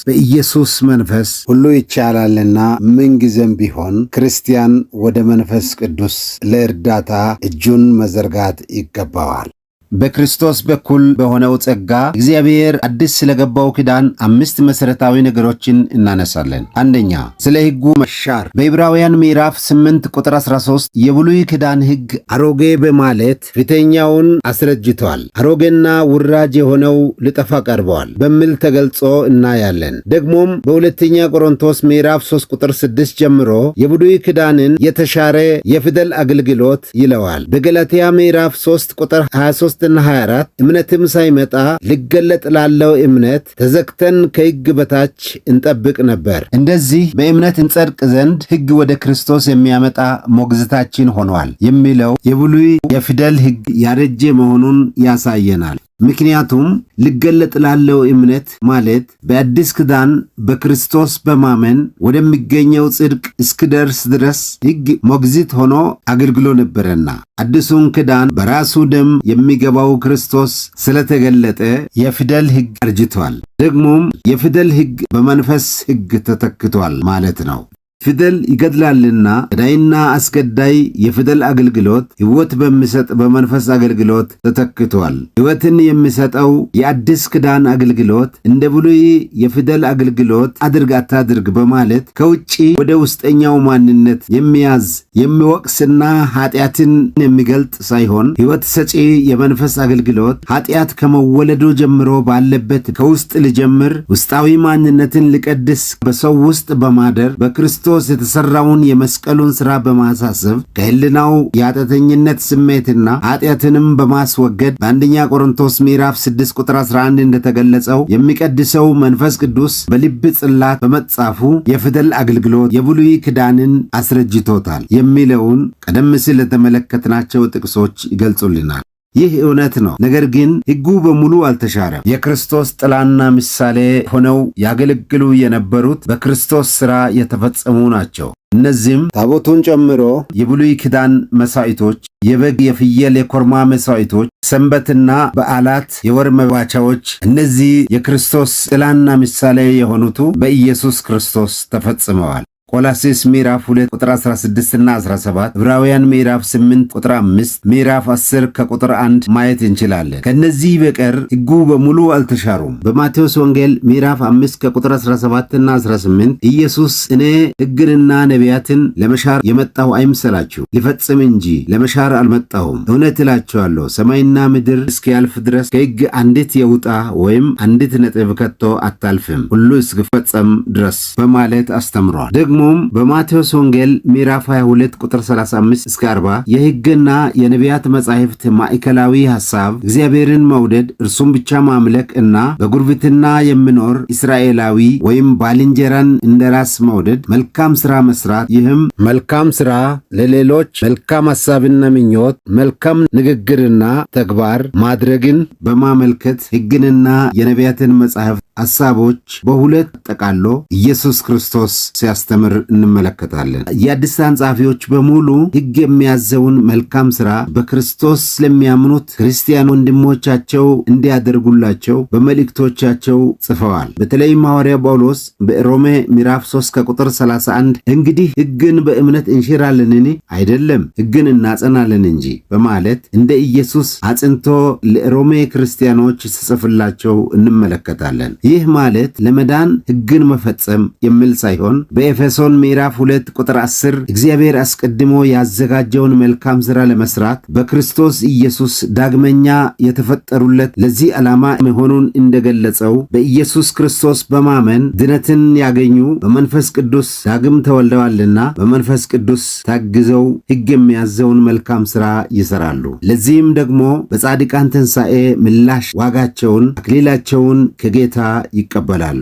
በኢየሱስ መንፈስ ሁሉ ይቻላልና ምንጊዜም ቢሆን ክርስቲያን ወደ መንፈስ ቅዱስ ለእርዳታ እጁን መዘርጋት ይገባዋል። በክርስቶስ በኩል በሆነው ጸጋ እግዚአብሔር አዲስ ስለገባው ኪዳን 5 መሠረታዊ ነገሮችን እናነሳለን። አንደኛ፣ ስለ ሕጉ መሻር። በዕብራውያን ምዕራፍ 8 ቁጥር 13 የብሉይ ኪዳን ሕግ አሮጌ በማለት ፊተኛውን አስረጅቷል፣ አሮጌና ውራጅ የሆነው ሊጠፋ ቀርበዋል በሚል ተገልጾ እናያለን። ደግሞም በሁለተኛ ቆሮንቶስ ምዕራፍ 3 ቁጥር 6 ጀምሮ የብሉይ ኪዳንን የተሻረ የፊደል አገልግሎት ይለዋል። በገላትያ ምዕራፍ 3 ቁጥር 23 እና 24 እምነትም ሳይመጣ ሊገለጥ ላለው እምነት ተዘግተን ከሕግ በታች እንጠብቅ ነበር። እንደዚህ በእምነት እንጸድቅ ዘንድ ሕግ ወደ ክርስቶስ የሚያመጣ ሞግዚታችን ሆኗል የሚለው የብሉይ የፊደል ሕግ ያረጀ መሆኑን ያሳየናል። ምክንያቱም ሊገለጥ ላለው እምነት ማለት በአዲስ ኪዳን በክርስቶስ በማመን ወደሚገኘው ጽድቅ እስኪደርስ ድረስ ሕግ ሞግዚት ሆኖ አገልግሎ ነበረና አዲሱን ኪዳን በራሱ ደም የሚገባው ክርስቶስ ስለተገለጠ የፊደል ሕግ አርጅቷል። ደግሞም የፊደል ሕግ በመንፈስ ሕግ ተተክቷል ማለት ነው። ፊደል ይገድላልና ገዳይና አስገዳይ የፊደል አገልግሎት ሕይወት በሚሰጥ በመንፈስ አገልግሎት ተተክቷል። ሕይወትን የሚሰጠው የአዲስ ኪዳን አገልግሎት እንደ ብሉይ የፊደል አገልግሎት አድርግ አታድርግ በማለት ከውጪ ወደ ውስጠኛው ማንነት የሚያዝ የሚወቅስና ኃጢአትን የሚገልጥ ሳይሆን ሕይወት ሰጪ የመንፈስ አገልግሎት ኃጢአት ከመወለዱ ጀምሮ ባለበት ከውስጥ ሊጀምር ውስጣዊ ማንነትን ሊቀድስ በሰው ውስጥ በማደር በክርስቶስ የተሰራውን የመስቀሉን ሥራ በማሳሰብ ከሕሊናው የኃጢአተኝነት ስሜትና ኃጢአትንም በማስወገድ በአንደኛ ቆሮንቶስ ምዕራፍ 6 ቁጥር 11 እንደተገለጸው የሚቀድሰው መንፈስ ቅዱስ በልብ ጽላት በመጻፉ የፊደል አገልግሎት የብሉይ ኪዳንን አስረጅቶታል የሚለውን ቀደም ሲል የተመለከትናቸው ጥቅሶች ይገልጹልናል። ይህ እውነት ነው። ነገር ግን ሕጉ በሙሉ አልተሻረም። የክርስቶስ ጥላና ምሳሌ ሆነው ያገለግሉ የነበሩት በክርስቶስ ሥራ የተፈጸሙ ናቸው። እነዚህም ታቦቱን ጨምሮ የብሉይ ኪዳን መሥዋዕቶች፣ የበግ፣ የፍየል፣ የኮርማ መሥዋዕቶች፣ ሰንበትና በዓላት፣ የወር መባቻዎች፣ እነዚህ የክርስቶስ ጥላና ምሳሌ የሆኑቱ በኢየሱስ ክርስቶስ ተፈጽመዋል። ቆላስይስ ምዕራፍ 2 ቁጥር 16 እና 17፣ ዕብራውያን ምዕራፍ 8 ቁጥር 5፣ ምዕራፍ 10 ከቁጥር 1 ማየት እንችላለን። ከነዚህ በቀር ሕጉ በሙሉ አልተሻሩም። በማቴዎስ ወንጌል ምዕራፍ 5 ከቁጥር 17 እና 18 ኢየሱስ እኔ ሕግንና ነቢያትን ለመሻር የመጣሁ አይምሰላችሁ ሊፈጽም እንጂ ለመሻር አልመጣሁም፣ እውነት እላችኋለሁ ሰማይና ምድር እስኪያልፍ ድረስ ከሕግ አንዲት የውጣ ወይም አንዲት ነጥብ ከቶ አታልፍም ሁሉ እስኪፈጸም ድረስ በማለት አስተምሯል። ደግሞ በማቴዎስ ወንጌል ምዕራፍ 22 ቁጥር 35 እስከ 40 የሕግና የነቢያት መጻሕፍት ማዕከላዊ ሐሳብ እግዚአብሔርን መውደድ እርሱም ብቻ ማምለክ እና በጉርብትና የሚኖር እስራኤላዊ ወይም ባልንጀራን እንደራስ መውደድ፣ መልካም ሥራ መስራት፣ ይህም መልካም ሥራ ለሌሎች መልካም ሐሳብና ምኞት፣ መልካም ንግግርና ተግባር ማድረግን በማመልከት ሕግንና የነቢያትን መጻሕፍት ሐሳቦች በሁለት ጠቃሎ ኢየሱስ ክርስቶስ ሲያስተምር እንመለከታለን። የአዲስ ኪዳን ጸሐፊዎች በሙሉ ሕግ የሚያዘውን መልካም ሥራ በክርስቶስ ስለሚያምኑት ክርስቲያን ወንድሞቻቸው እንዲያደርጉላቸው በመልእክቶቻቸው ጽፈዋል። በተለይም ሐዋርያ ጳውሎስ በሮሜ ምዕራፍ 3 ከቁጥር 31 እንግዲህ ሕግን በእምነት እንሽራለንን? አይደለም፣ ሕግን እናጸናለን እንጂ በማለት እንደ ኢየሱስ አጽንቶ ለሮሜ ክርስቲያኖች ሲጽፍላቸው እንመለከታለን። ይህ ማለት ለመዳን ሕግን መፈጸም የሚል ሳይሆን በኤፌሶን ምዕራፍ 2 ቁጥር 10 እግዚአብሔር አስቀድሞ ያዘጋጀውን መልካም ሥራ ለመስራት በክርስቶስ ኢየሱስ ዳግመኛ የተፈጠሩለት ለዚህ ዓላማ መሆኑን እንደገለጸው በኢየሱስ ክርስቶስ በማመን ድነትን ያገኙ በመንፈስ ቅዱስ ዳግም ተወልደዋልና በመንፈስ ቅዱስ ታግዘው ሕግ የሚያዘውን መልካም ሥራ ይሰራሉ። ለዚህም ደግሞ በጻድቃን ትንሣኤ ምላሽ ዋጋቸውን አክሊላቸውን ከጌታ ይቀበላሉ።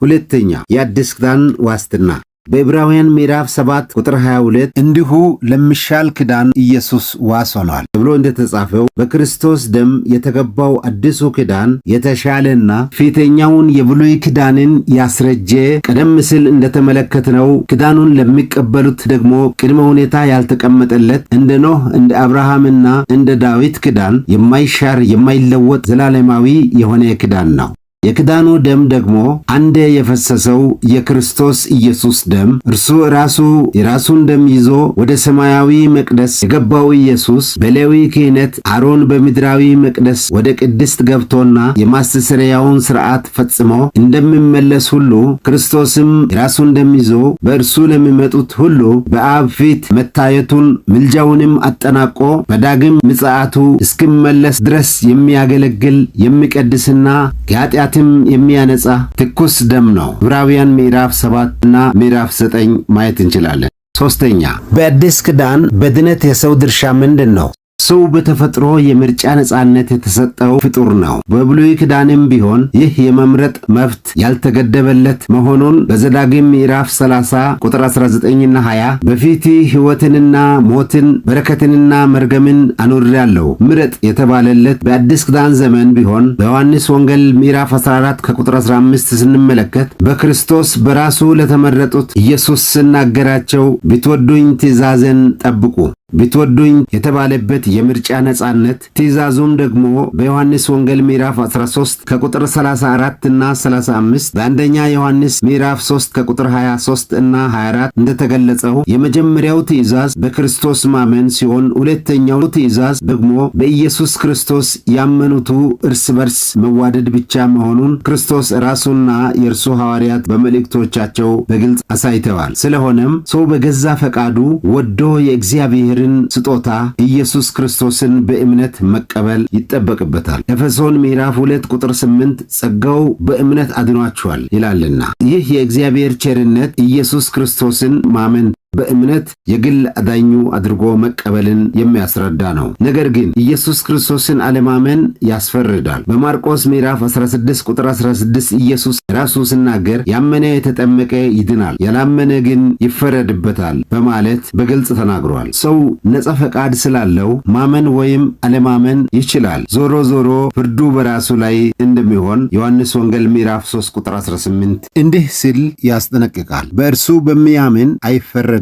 ሁለተኛ፣ የአዲስ ኪዳን ዋስትና በዕብራውያን ምዕራፍ 7 ቁጥር 22 እንዲሁ ለሚሻል ኪዳን ኢየሱስ ዋስ ሆኗል ተብሎ እንደተጻፈው በክርስቶስ ደም የተገባው አዲሱ ኪዳን የተሻለና ፊተኛውን የብሉይ ኪዳንን ያስረጀ፣ ቀደም ሲል እንደተመለከትነው ኪዳኑን ለሚቀበሉት ደግሞ ቅድመ ሁኔታ ያልተቀመጠለት እንደ ኖህ እንደ አብርሃምና እንደ ዳዊት ኪዳን የማይሻር የማይለወጥ ዘላለማዊ የሆነ ኪዳን ነው። የኪዳኑ ደም ደግሞ አንዴ የፈሰሰው የክርስቶስ ኢየሱስ ደም፣ እርሱ ራሱ የራሱን ደም ይዞ ወደ ሰማያዊ መቅደስ የገባው ኢየሱስ በሌዊ ክህነት አሮን በምድራዊ መቅደስ ወደ ቅድስት ገብቶና የማስተስረያውን ሥርዓት ፈጽሞ እንደሚመለስ ሁሉ ክርስቶስም የራሱን ደም ይዞ በእርሱ ለሚመጡት ሁሉ በአብ ፊት መታየቱን ምልጃውንም አጠናቆ በዳግም ምጽአቱ እስኪመለስ ድረስ የሚያገለግል የሚቀድስና ከኃጢአት የሚያነጻ ትኩስ ደም ነው። ዕብራውያን ምዕራፍ 7 እና ምዕራፍ 9 ማየት እንችላለን። ሶስተኛ፣ በአዲስ ኪዳን በድነት የሰው ድርሻ ምንድን ነው? ሰው በተፈጥሮ የምርጫ ነጻነት የተሰጠው ፍጡር ነው። በብሉይ ኪዳንም ቢሆን ይህ የመምረጥ መብት ያልተገደበለት መሆኑን በዘዳግም ምዕራፍ 30 ቁጥር 19ና 20 በፊት ሕይወትንና ሞትን በረከትንና መርገምን አኑሬአለሁ ምረጥ የተባለለት በአዲስ ኪዳን ዘመን ቢሆን በዮሐንስ ወንጌል ምዕራፍ 14 ከቁጥር 15 ስንመለከት በክርስቶስ በራሱ ለተመረጡት ኢየሱስ ሲናገራቸው ብትወዱኝ ትእዛዜን ጠብቁ ብትወዱኝ የተባለበት የምርጫ ነጻነት፣ ትእዛዙም ደግሞ በዮሐንስ ወንጌል ምዕራፍ 13 ከቁጥር 34 እና 35 በአንደኛ ዮሐንስ ምዕራፍ 3 ከቁጥር 23 እና 24 እንደተገለጸው የመጀመሪያው ትእዛዝ በክርስቶስ ማመን ሲሆን ሁለተኛው ትእዛዝ ደግሞ በኢየሱስ ክርስቶስ ያመኑቱ እርስ በርስ መዋደድ ብቻ መሆኑን ክርስቶስ ራሱና የእርሱ ሐዋርያት በመልእክቶቻቸው በግልጽ አሳይተዋል። ስለሆነም ሰው በገዛ ፈቃዱ ወዶ የእግዚአብሔርን ስጦታ ኢየሱስ ክርስቶስን በእምነት መቀበል ይጠበቅበታል። ኤፌሶን ምዕራፍ 2 ቁጥር 8 ጸጋው በእምነት አድኗቸዋል ይላልና ይህ የእግዚአብሔር ቸርነት ኢየሱስ ክርስቶስን ማመን በእምነት የግል አዳኙ አድርጎ መቀበልን የሚያስረዳ ነው። ነገር ግን ኢየሱስ ክርስቶስን አለማመን ያስፈርዳል። በማርቆስ ምዕራፍ 16 ቁጥር 16 ኢየሱስ ራሱ ሲናገር ያመነ የተጠመቀ ይድናል፣ ያላመነ ግን ይፈረድበታል በማለት በግልጽ ተናግሯል። ሰው ነጻ ፈቃድ ስላለው ማመን ወይም አለማመን ይችላል። ዞሮ ዞሮ ፍርዱ በራሱ ላይ እንደሚሆን ዮሐንስ ወንጌል ምዕራፍ 3 ቁጥር 18 እንዲህ ሲል ያስጠነቅቃል። በእርሱ በሚያምን አይፈረድበትም፣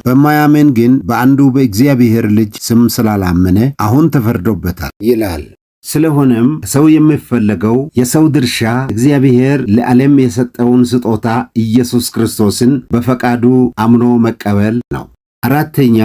በማያምን ግን በአንዱ በእግዚአብሔር ልጅ ስም ስላላመነ አሁን ተፈርዶበታል ይላል። ስለሆነም ሰው የሚፈለገው የሰው ድርሻ እግዚአብሔር ለዓለም የሰጠውን ስጦታ ኢየሱስ ክርስቶስን በፈቃዱ አምኖ መቀበል ነው። አራተኛ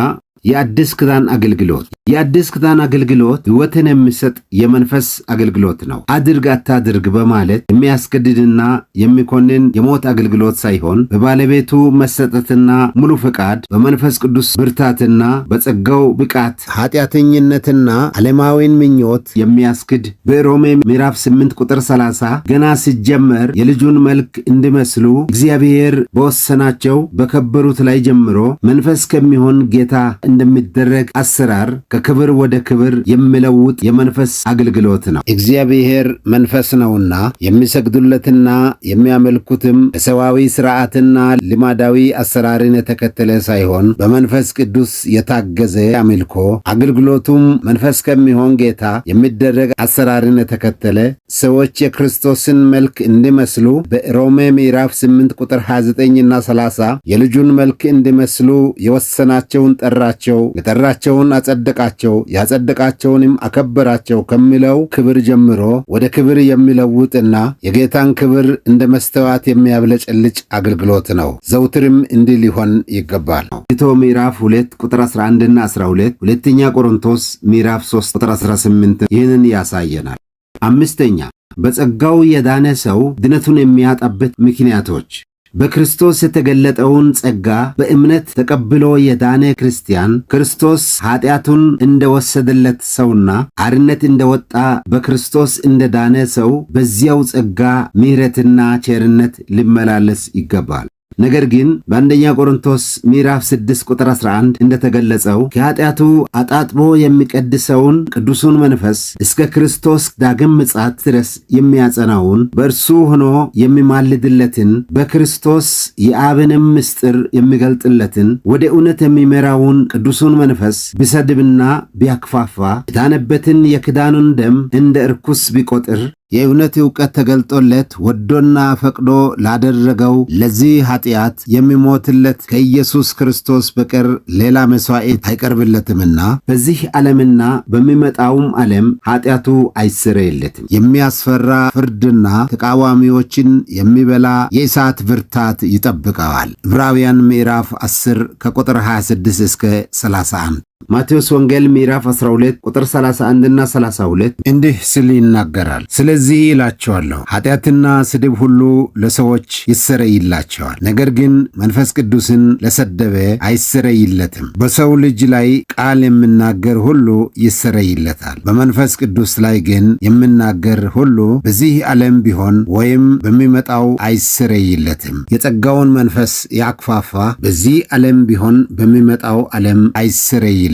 የአዲስ ኪዳን አገልግሎት። የአዲስ ኪዳን አገልግሎት ሕይወትን የሚሰጥ የመንፈስ አገልግሎት ነው። አድርግ አታድርግ በማለት የሚያስገድድና የሚኮንን የሞት አገልግሎት ሳይሆን በባለቤቱ መሰጠትና ሙሉ ፈቃድ በመንፈስ ቅዱስ ብርታትና በጸጋው ብቃት ኃጢአተኝነትና ዓለማዊን ምኞት የሚያስክድ በሮሜ ምዕራፍ 8 ቁጥር 30 ገና ሲጀመር የልጁን መልክ እንዲመስሉ እግዚአብሔር በወሰናቸው በከበሩት ላይ ጀምሮ መንፈስ ከሚሆን ጌታ እንደሚደረግ አሰራር ከክብር ወደ ክብር የሚለውጥ የመንፈስ አገልግሎት ነው። እግዚአብሔር መንፈስ ነውና የሚሰግዱለትና የሚያመልኩትም በሰዋዊ ሥርዓትና ልማዳዊ አሰራርን የተከተለ ሳይሆን በመንፈስ ቅዱስ የታገዘ አምልኮ፣ አገልግሎቱም መንፈስ ከሚሆን ጌታ የሚደረግ አሰራርን የተከተለ ሰዎች የክርስቶስን መልክ እንዲመስሉ በሮሜ ምዕራፍ 8 ቁጥር 29ና 30 የልጁን መልክ እንዲመስሉ የወሰናቸውን ጠራቸው፣ የጠራቸውን አጸደቃቸው፣ ያጸደቃቸውንም አከበራቸው ከሚለው ክብር ጀምሮ ወደ ክብር የሚለውጥና የጌታን ክብር እንደ መስተዋት የሚያብለጨልጭ አገልግሎት ነው። ዘውትርም እንዲህ ሊሆን ይገባል። ቲቶ ምዕራፍ 2 ቁጥር 11ና 12፣ ሁለተኛ ቆሮንቶስ ምዕራፍ 3 ቁጥር 18 ይህንን ያሳየናል። አምስተኛ በጸጋው የዳነ ሰው ድነቱን የሚያጣበት ምክንያቶች። በክርስቶስ የተገለጠውን ጸጋ በእምነት ተቀብሎ የዳነ ክርስቲያን ክርስቶስ ኃጢአቱን እንደወሰደለት ሰውና አርነት እንደወጣ በክርስቶስ እንደዳነ ሰው በዚያው ጸጋ ምሕረትና ቸርነት ሊመላለስ ይገባል። ነገር ግን በአንደኛ ቆሮንቶስ ምዕራፍ 6 ቁጥር 11 እንደተገለጸው ከኃጢአቱ አጣጥቦ የሚቀድሰውን ቅዱሱን መንፈስ እስከ ክርስቶስ ዳግም ምጽአት ድረስ የሚያጸናውን በእርሱ ሆኖ የሚማልድለትን በክርስቶስ የአብንም ምስጢር የሚገልጥለትን ወደ እውነት የሚመራውን ቅዱሱን መንፈስ ቢሰድብና ቢያክፋፋ የዳነበትን የኪዳኑን ደም እንደ እርኩስ ቢቆጥር የእውነት ዕውቀት ተገልጦለት ወዶና ፈቅዶ ላደረገው ለዚህ ኃጢአት የሚሞትለት ከኢየሱስ ክርስቶስ በቀር ሌላ መሥዋዕት አይቀርብለትምና በዚህ ዓለምና በሚመጣውም ዓለም ኃጢአቱ አይሰረይለትም። የሚያስፈራ ፍርድና ተቃዋሚዎችን የሚበላ የእሳት ብርታት ይጠብቀዋል። ዕብራውያን ምዕራፍ 10 ከቁጥር 26 እስከ 31። ማቴዎስ ወንጌል ምዕራፍ 12 ቁጥር 31 እና 32 እንዲህ ሲል ይናገራል። ስለዚህ ይላቸዋለሁ ኃጢአትና ስድብ ሁሉ ለሰዎች ይሰረይላቸዋል፣ ነገር ግን መንፈስ ቅዱስን ለሰደበ አይሰረይለትም። በሰው ልጅ ላይ ቃል የሚናገር ሁሉ ይሰረይለታል፣ በመንፈስ ቅዱስ ላይ ግን የሚናገር ሁሉ በዚህ ዓለም ቢሆን ወይም በሚመጣው አይሰረይለትም። የጸጋውን መንፈስ ያክፋፋ በዚህ ዓለም ቢሆን በሚመጣው ዓለም አይሰረይለትም።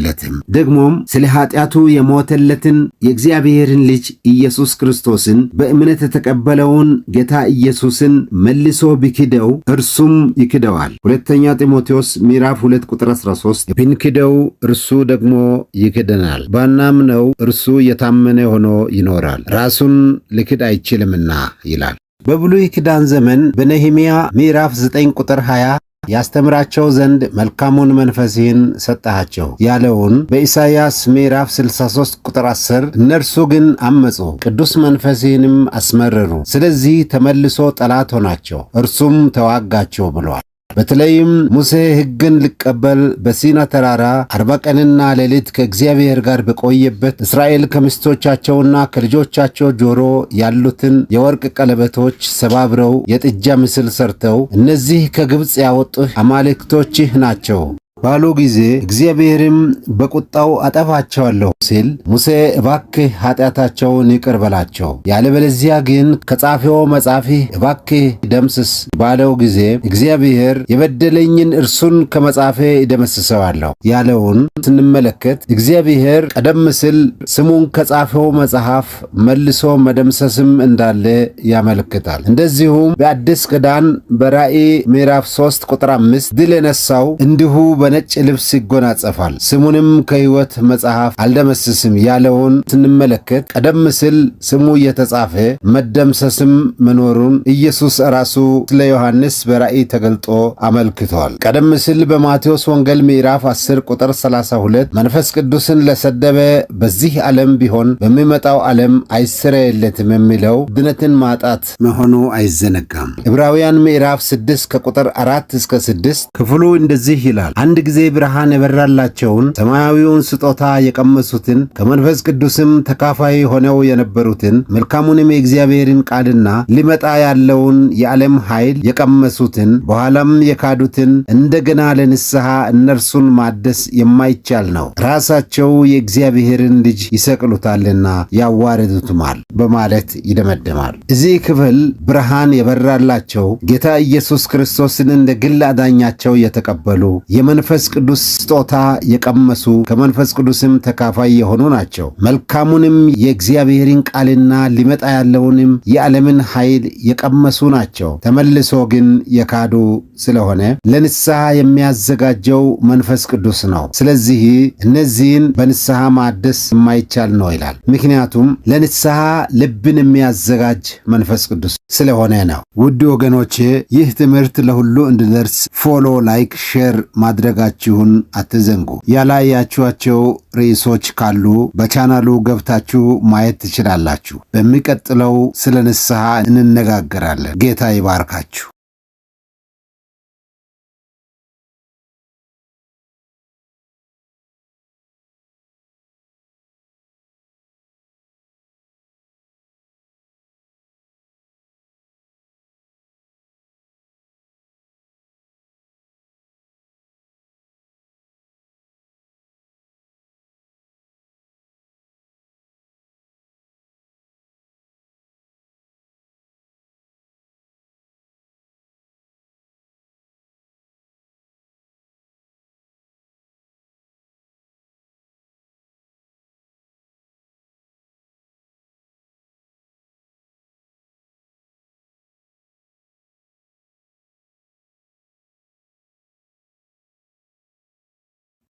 ደግሞም ስለ ኃጢአቱ የሞተለትን የእግዚአብሔርን ልጅ ኢየሱስ ክርስቶስን በእምነት የተቀበለውን ጌታ ኢየሱስን መልሶ ቢክደው እርሱም ይክደዋል። ሁለተኛ ጢሞቴዎስ ምዕራፍ 2 ቁጥር 13 ብንክደው እርሱ ደግሞ ይክደናል፣ ባናምነው እርሱ የታመነ ሆኖ ይኖራል፣ ራሱን ሊክድ አይችልምና ይላል። በብሉይ ኪዳን ዘመን በነህምያ ምዕራፍ 9 ቁጥር 20 ያስተምራቸው ዘንድ መልካሙን መንፈስህን ሰጠሃቸው ያለውን በኢሳይያስ ምዕራፍ 63 ቁጥር 10 እነርሱ ግን አመፁ፣ ቅዱስ መንፈስህንም አስመረሩ፣ ስለዚህ ተመልሶ ጠላት ሆናቸው፣ እርሱም ተዋጋቸው ብሏል። በተለይም ሙሴ ሕግን ሊቀበል በሲና ተራራ 40 ቀንና ሌሊት ከእግዚአብሔር ጋር በቆየበት እስራኤል ከሚስቶቻቸውና ከልጆቻቸው ጆሮ ያሉትን የወርቅ ቀለበቶች ሰባብረው የጥጃ ምስል ሰርተው እነዚህ ከግብፅ ያወጡህ አማልክቶችህ ናቸው ባሉ ጊዜ እግዚአብሔርም በቁጣው አጠፋቸዋለሁ ሲል ሙሴ እባክህ ኃጢአታቸውን ይቅር በላቸው ያለበለዚያ ግን ከጻፈው መጽሐፍህ እባክህ ደምስስ ባለው ጊዜ እግዚአብሔር የበደለኝን እርሱን ከመጽሐፌ እደመስሰዋለሁ ያለውን ስንመለከት እግዚአብሔር ቀደም ሲል ስሙን ከጻፈው መጽሐፍ መልሶ መደምሰስም እንዳለ ያመለክታል። እንደዚሁም በአዲስ ኪዳን በራእይ ምዕራፍ 3 ቁጥር 5 ድል የነሳው እንዲሁ በነጭ ልብስ ይጎናጸፋል፣ ስሙንም ከሕይወት መጽሐፍ አልደመስስም ያለውን ስንመለከት ቀደም ሲል ስሙ የተጻፈ መደምሰስም መኖሩን ኢየሱስ ራሱ ስለ ዮሐንስ በራእይ ተገልጦ አመልክቷል። ቀደም ሲል በማቴዎስ ወንጌል ምዕራፍ 10 ቁጥር 32 መንፈስ ቅዱስን ለሰደበ በዚህ ዓለም ቢሆን በሚመጣው ዓለም አይሰረየለትም የሚለው ድነትን ማጣት መሆኑ አይዘነጋም። ዕብራውያን ምዕራፍ 6 ከቁጥር 4 እስከ 6 ክፍሉ እንደዚህ ይላል። አንድ ጊዜ ብርሃን የበራላቸውን ሰማያዊውን ስጦታ የቀመሱትን ከመንፈስ ቅዱስም ተካፋይ ሆነው የነበሩትን መልካሙንም የእግዚአብሔርን ቃልና ሊመጣ ያለውን የዓለም ኃይል የቀመሱትን በኋላም የካዱትን እንደገና ለንስሐ እነርሱን ማደስ የማይቻል ነው፣ ራሳቸው የእግዚአብሔርን ልጅ ይሰቅሉታልና ያዋርዱትማል በማለት ይደመደማል። እዚህ ክፍል ብርሃን የበራላቸው ጌታ ኢየሱስ ክርስቶስን እንደ ግል አዳኛቸው የተቀበሉ የመንፈስ ቅዱስ ስጦታ የቀመሱ ከመንፈስ ቅዱስም ተካፋይ የሆኑ ናቸው። መልካሙንም የእግዚአብሔርን ቃልና ሊመጣ ያለውንም የዓለምን ኃይል የቀመሱ ናቸው። ተመልሶ ግን የካዱ ስለሆነ ለንስሐ የሚያዘጋጀው መንፈስ ቅዱስ ነው። ስለዚህ እነዚህን በንስሐ ማደስ የማይቻል ነው ይላል። ምክንያቱም ለንስሐ ልብን የሚያዘጋጅ መንፈስ ቅዱስ ስለሆነ ነው። ውድ ወገኖቼ ይህ ትምህርት ለሁሉ እንዲደርስ ፎሎ፣ ላይክ፣ ሼር ማድረጋችሁን አትዘንጉ። ያላያችኋቸው ርዕሶች ካሉ በቻናሉ ገብታችሁ ማየት ትችላላችሁ። በሚቀጥለው ስለ ንስሐ እንነጋገራለን። ጌታ ይባርካችሁ።